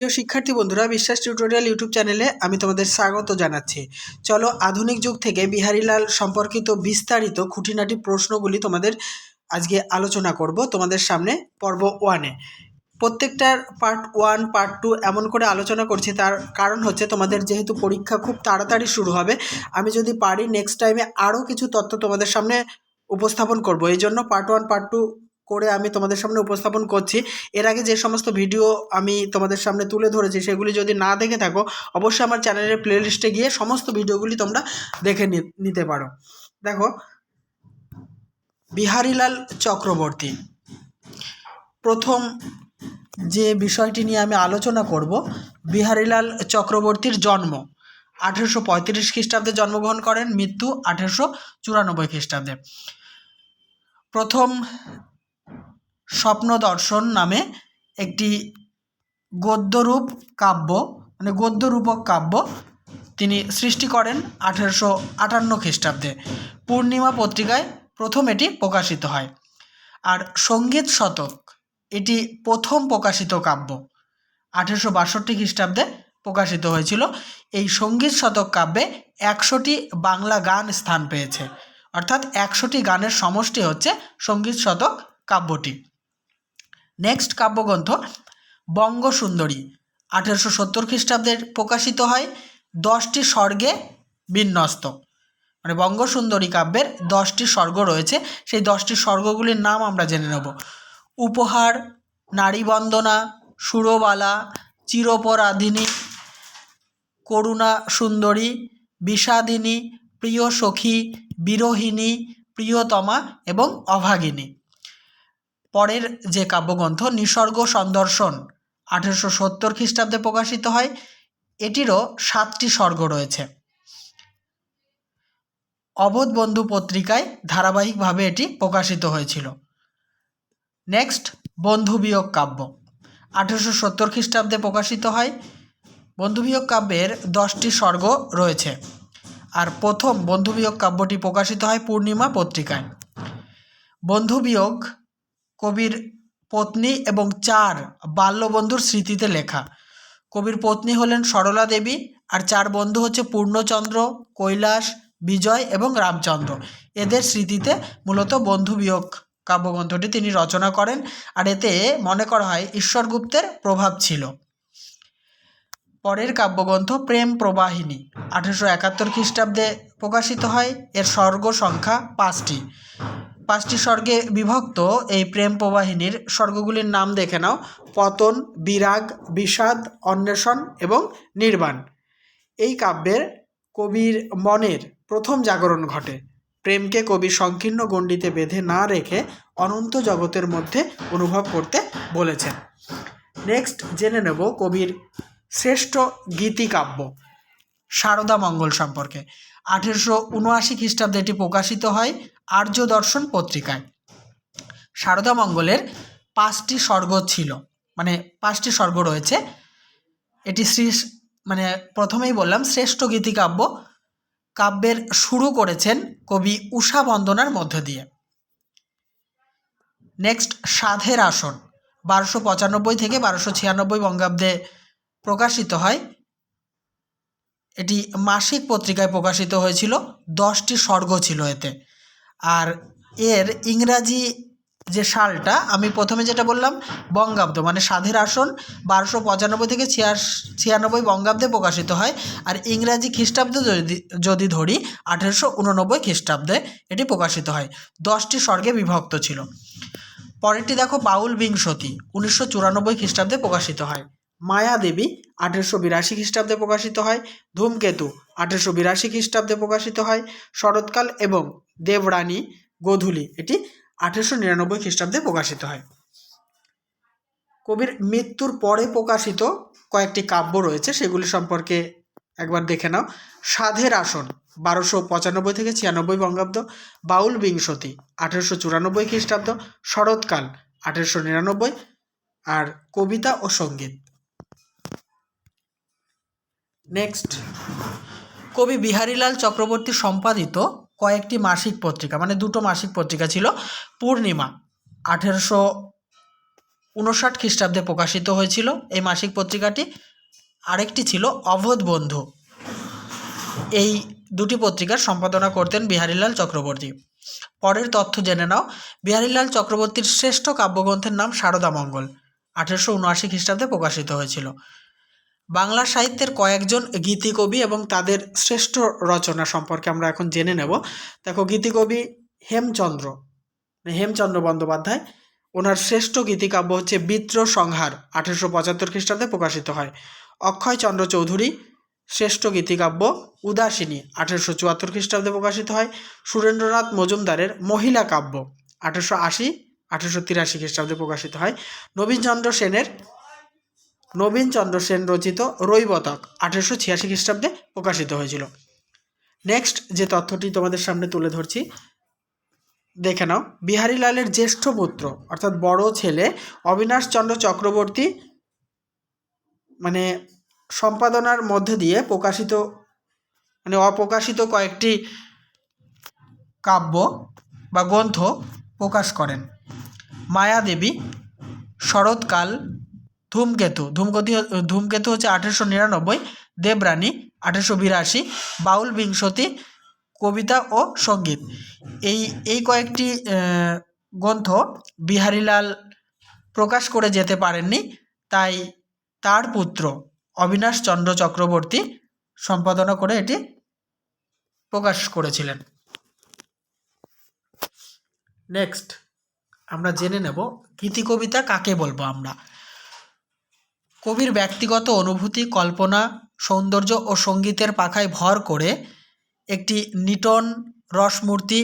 প্রিয় শিক্ষার্থী বন্ধুরা, বিশ্বাস টিউটোরিয়াল ইউটিউব চ্যানেলে আমি তোমাদের স্বাগত জানাচ্ছি। চলো আধুনিক যুগ থেকে বিহারীলাল সম্পর্কিত বিস্তারিত খুঁটিনাটি প্রশ্নগুলি তোমাদের আজকে আলোচনা করব তোমাদের সামনে পর্ব 1-এ। প্রত্যেকটার পার্ট 1 পার্ট 2 এমন করে আলোচনা করছি, তার কারণ হচ্ছে তোমাদের যেহেতু পরীক্ষা খুব তাড়াতাড়ি শুরু হবে, আমি যদি পারি নেক্সট টাইমে আরও কিছু তথ্য তোমাদের সামনে উপস্থাপন করব। এই জন্য পার্ট 1 পার্ট 2 করে আমি তোমাদের সামনে উপস্থাপন করছি। এর আগে যে সমস্ত ভিডিও আমি তোমাদের সামনে তুলে ধরেছি সেগুলি যদি না দেখে থাকো, অবশ্যই আমার চ্যানেলের প্লেলিস্টে গিয়ে সমস্ত ভিডিওগুলি তোমরা দেখে নিতে পারো। দেখো, বিহারীলাল চক্রবর্তী, প্রথম যে বিষয়টি নিয়ে আমি আলোচনা করব, বিহারীলাল চক্রবর্তীর জন্ম 1835 খ্রিস্টাব্দে জন্মগ্রহণ করেন, মৃত্যু 1894 খ্রিস্টাব্দে। প্রথম স্বপ্ন দর্শন নামে একটি গদ্যরূপ কাব্য, মানে গদ্যরূপক কাব্য তিনি সৃষ্টি করেন 1858 খ্রিস্টাব্দে। পূর্ণিমা পত্রিকায় প্রথম এটি প্রকাশিত হয়। আর সঙ্গীত শতক, এটি প্রথম প্রকাশিত কাব্য 1862 খ্রিস্টাব্দে প্রকাশিত হয়েছিল। এই সঙ্গীত শতক কাব্যে 100টি বাংলা গান স্থান পেয়েছে, অর্থাৎ 100টি গানের সমষ্টি হচ্ছে সঙ্গীত শতক কাব্যটি। নেক্সট কাব্যগ্রন্থ বঙ্গসুন্দরী 1870 খ্রিস্টাব্দে প্রকাশিত হয়, 10টি স্বর্গে বিন্যস্ত। মানে বঙ্গসুন্দরী কাব্যের 10টি স্বর্গ রয়েছে, সেই 10টি স্বর্গগুলির নাম আমরা জেনে নেব। উপহার, নারীবন্দনা, সুরবালা, চিরপরাধিনী, করুণা সুন্দরী, বিষাদিনী, প্রিয় সখী, বিরোহিণী, প্রিয়তমা এবং অভাগিনী। পরের যে কাব্যগ্রন্থ নিসর্গ সন্দর্শন 1870 খ্রিস্টাব্দে প্রকাশিত হয়, এটিরও 7টি স্বর্গ রয়েছে। অবোধ বন্ধু পত্রিকায় ধারাবাহিকভাবে এটি প্রকাশিত হয়েছিল। নেক্সট বন্ধুবিয়োগ কাব্য 1870 খ্রিস্টাব্দে প্রকাশিত হয়। বন্ধুবিয়োগ কাব্যের 10টি স্বর্গ রয়েছে, আর প্রথম বন্ধুবিয়োগ কাব্যটি প্রকাশিত হয় পূর্ণিমা পত্রিকায়। বন্ধুবিয়োগ কবির পত্নী এবং 4 বাল্যবন্ধুর স্মৃতিতে লেখা। কবির পত্নী হলেন সরলা দেবী, আর 4 বন্ধু হচ্ছে পূর্ণচন্দ্র, কৈলাস, বিজয় এবং রামচন্দ্র। এদের স্মৃতিতে মূলত বন্ধুবিয়োগ কাব্যগ্রন্থটি তিনি রচনা করেন, আর এতে মনে করা হয় ঈশ্বরগুপ্তের প্রভাব ছিল। পরের কাব্যগ্রন্থ প্রেম প্রবাহিনী 1871 খ্রিস্টাব্দে প্রকাশিত হয়। এর স্বর্গ সংখ্যা 5টি। 5টি স্বর্গে বিভক্ত এই প্রেম প্রবাহিনীর স্বর্গগুলির নাম দেখে নাও: পতন, বিরাগ, বিষাদ, অন্বেষণ এবং নির্বাণ। এই কাব্যের কবির মনের প্রথম জাগরণ ঘটে। প্রেমকে কবি সংকীর্ণ গণ্ডিতে বেঁধে না রেখে অনন্ত জগতের মধ্যে অনুভব করতে বলেছেন। নেক্সট জেনে নেব কবির শ্রেষ্ঠ গীতিকাব্য সারদা মঙ্গল সম্পর্কে। 1879 খ্রিস্টাব্দে এটি প্রকাশিত হয় আর্য দর্শন পত্রিকায়। সারদা মঙ্গলের 5টি স্বর্গ ছিল, মানে 5টি স্বর্গ রয়েছে। এটি প্রথমেই বললাম শ্রেষ্ঠ গীতিকাব্য। কাব্যের শুরু করেছেন কবি উষা বন্দনার মধ্য দিয়ে। নেক্সট সাধের আসন 1295 থেকে 1296 বঙ্গাব্দে প্রকাশিত হয়। এটি মাসিক পত্রিকায় প্রকাশিত হয়েছিল, 10টি স্বর্গ ছিল এতে। আর এর ইংরাজি যে সালটা আমি প্রথমে যেটা বললাম বঙ্গাব্দ, মানে সাধের আসন 1295 থেকে 96 বঙ্গাব্দে প্রকাশিত হয়। আর ইংরাজি খ্রিস্টাব্দ যদি ধরি 1889 খ্রিস্টাব্দে এটি প্রকাশিত হয়। 10টি স্বর্গে বিভক্ত ছিল। পরেরটি দেখো বাউল বিংশতি 1994 খ্রিস্টাব্দে প্রকাশিত হয়। মায়াদেবী 1882 খ্রিস্টাব্দে প্রকাশিত হয়। ধূমকেতু 1882 খ্রিস্টাব্দে প্রকাশিত হয়। শরৎকাল এবং দেবরানী গোধূলি এটি 1899 খ্রিস্টাব্দে প্রকাশিত হয়। কবির মৃত্যুর পরে প্রকাশিত কয়েকটি কাব্য রয়েছে, সেগুলি সম্পর্কে একবার দেখে নাও। সাধের আসন 1295 থেকে 96 বঙ্গাব্দ, বাউল বিংশতি 1894 খ্রিস্টাব্দ, শরৎকাল 1899, আর কবিতা ও সঙ্গীত। নেক্সট কবি বিহারীলাল চক্রবর্তী সম্পাদিত কয়েকটি মাসিক পত্রিকা, মানে 2টো মাসিক পত্রিকা ছিল। পূর্ণিমা 1959 খ্রিস্টাব্দে প্রকাশিত হয়েছিল এই মাসিক পত্রিকাটি। আরেকটি ছিল অবোধ বন্ধু। এই দুটি পত্রিকার সম্পাদনা করতেন বিহারীলাল চক্রবর্তী। পরের তথ্য জেনে নাও। বিহারীলাল চক্রবর্তীর শ্রেষ্ঠ কাব্যগ্রন্থের নাম শারদামঙ্গল, 1879 খ্রিস্টাব্দে প্রকাশিত হয়েছিল। বাংলা সাহিত্যের কয়েকজন গীতিকবি এবং তাদের শ্রেষ্ঠ রচনা সম্পর্কে আমরা এখন জেনে নেব। দেখো, গীতিকবি হেমচন্দ্র বন্দ্যোপাধ্যায়, ওনার শ্রেষ্ঠ গীতিকাব্য হচ্ছে বিদ্রোহ সংহার, 1875 খ্রিস্টাব্দে প্রকাশিত হয়। অক্ষয়চন্দ্র চৌধুরী, শ্রেষ্ঠ গীতিকাব্য উদাসিনী, 1874 খ্রিস্টাব্দে প্রকাশিত হয়। সুরেন্দ্রনাথ মজুমদারের মহিলা কাব্য, 1883 খ্রিস্টাব্দে প্রকাশিত হয়। নবীনচন্দ্র সেন রচিত রৈবতক, 1886 খ্রিস্টাব্দে প্রকাশিত হয়েছিল। নেক্সট যে তথ্যটি তোমাদের সামনে তুলে ধরছি, দেখে নাও। বিহারীলালের জ্যেষ্ঠ পুত্র অর্থাৎ বড় ছেলে অবিনাশচন্দ্র চক্রবর্তী সম্পাদনার মধ্যে দিয়ে অপ্রকাশিত কয়েকটি কাব্য বা গ্রন্থ প্রকাশ করেন। মায়াদেবী, শরৎকাল, ধূমকেতু হচ্ছে 1899, দেবরানী 1882, বাউল বিংশতি, কবিতা ও সঙ্গীত। এই কয়েকটি গ্রন্থ বিহারীলাল প্রকাশ করে যেতে পারেননি, তাই তার পুত্র অবিনাশচন্দ্র চক্রবর্তী সম্পাদনা করে এটি প্রকাশ করেছিলেন। নেক্সট আমরা জেনে নেব গীতিকবিতা কাকে বলবো আমরা। কবির ব্যক্তিগত অনুভূতি, কল্পনা, সৌন্দর্য ও সঙ্গীতের পাখায় ভর করে একটি নিটন রসমূর্তি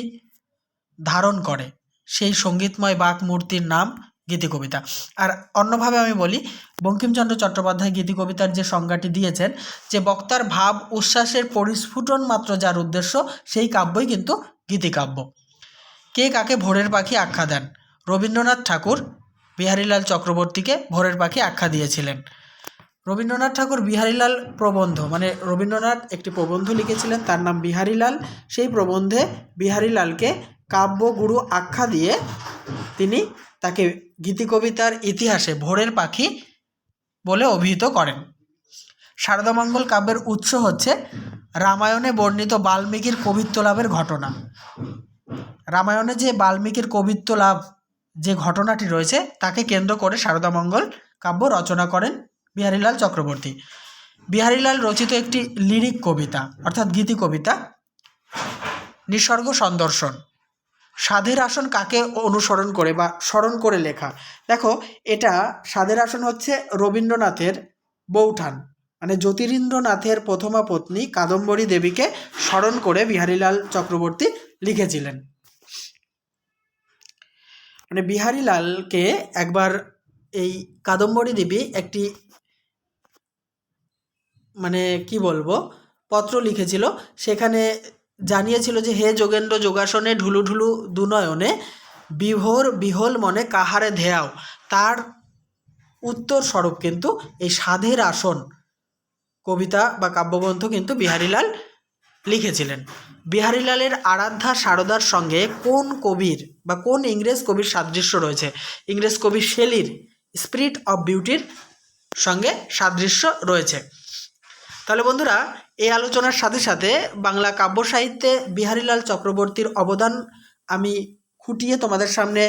ধারণ করে সেই সঙ্গীতময় বাকমূর্তির নাম গীতিকবিতা। আর অন্যভাবে আমি বলি, বঙ্কিমচন্দ্র চট্টোপাধ্যায় গীতিকবিতার যে সংজ্ঞাটি দিয়েছেন, যে বক্তার ভাব উচ্ছ্বাসের পরিস্ফুটন মাত্র যার উদ্দেশ্য, সেই কাব্যই কিন্তু গীতিকাব্য। কে কাকে ভোরের পাখি আখ্যা দেন? রবীন্দ্রনাথ ঠাকুর বিহারীলাল চক্রবর্তীকে ভোরের পাখি আখ্যা দিয়েছিলেন। রবীন্দ্রনাথ ঠাকুর বিহারীলাল প্রবন্ধ, রবীন্দ্রনাথ একটি প্রবন্ধ লিখেছিলেন, তার নাম বিহারীলাল। সেই প্রবন্ধে বিহারীলালকে কাব্যগুরু আখ্যা দিয়ে তিনি তাকে গীতিকবিতার ইতিহাসে ভোরের পাখি বলে অভিহিত করেন। শারদামঙ্গল কাব্যের উৎস হচ্ছে রামায়ণে বর্ণিত বাল্মীকির কবিত্ব লাভের ঘটনা। রামায়ণে যে বাল্মীকির কবিত্ব লাভ যে ঘটনাটি রয়েছে, তাকে কেন্দ্র করে শারদামঙ্গল কাব্য রচনা করেন বিহারীলাল চক্রবর্তী। বিহারীলাল রচিত একটি লিরিক কবিতা অর্থাৎ গীতি কবিতা নিসর্গ সন্দর্শন। সাধের আসন কাকে অনুসরণ করে বা স্মরণ করে লেখা? দেখো, এটা সাধের আসন হচ্ছে রবীন্দ্রনাথের বৌঠান, জ্যোতিরিন্দ্রনাথের প্রথমা পত্নী কাদম্বরী দেবীকে স্মরণ করে বিহারীলাল চক্রবর্তী লিখেছিলেন। বিহারীলালকে একবার এই কাদম্বরী দেবী একটি পত্র লিখেছিল। সেখানে জানিয়েছিল যে, হে যোগেন্দ্র যোগাসনে ঢুলু ঢুলু দুনয়নে বিভোর বিহল মনে কাহারে ধেয়াও। তার উত্তর স্বরূপ কিন্তু এই সাধের আসন কবিতা বা কাব্যগ্রন্থ কিন্তু বিহারীলাল লিখেছিলেন। বিহারীলালের আরাধ্যা সারদার সঙ্গে কোন কবির বা কোন ইংরেজ কবির সাদৃশ্য রয়েছে? ইংরেজ কবি শেলির স্পিরিট অফ বিউটির সঙ্গে সাদৃশ্য রয়েছে। তাহলে বন্ধুরা, এই আলোচনার সাথে সাথে বাংলা কাব্য সাহিত্যে বিহারীলাল চক্রবর্তীর অবদান আমি খুঁটিয়ে তোমাদের সামনে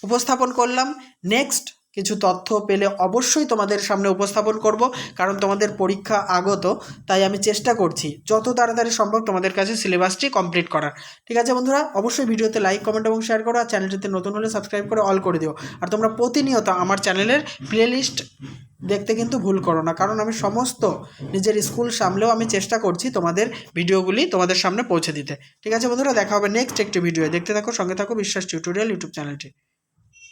উপস্থাপন করলাম। নেক্সট কিছু তথ্য পেলে অবশ্যই তোমাদের সামনে উপস্থাপন করব, কারণ তোমাদের পরীক্ষা আগত, তাই আমি চেষ্টা করছি যত তাড়াতাড়ি সম্ভব তোমাদের কাছে সিলেবাসটি কমপ্লিট করার। ঠিক আছে বন্ধুরা, অবশ্যই ভিডিওতে লাইক, কমেন্ট এবং শেয়ার করো। আর চ্যানেলটিতে নতুন হলে সাবস্ক্রাইব করে অল করে দিও। আর তোমরা প্রতিনিয়ত আমার চ্যানেলের প্লেলিস্ট দেখতে কিন্তু ভুল করো না, কারণ আমি সমস্ত নিজের স্কুল সামলেও আমি চেষ্টা করছি তোমাদের ভিডিওগুলি তোমাদের সামনে পৌঁছে দিতে। ঠিক আছে বন্ধুরা, দেখা হবে নেক্সট একটি ভিডিও। দেখতে থাকো, সঙ্গে থাকো বিশ্বাস টিউটোরিয়াল ইউটিউব চ্যানেলটি।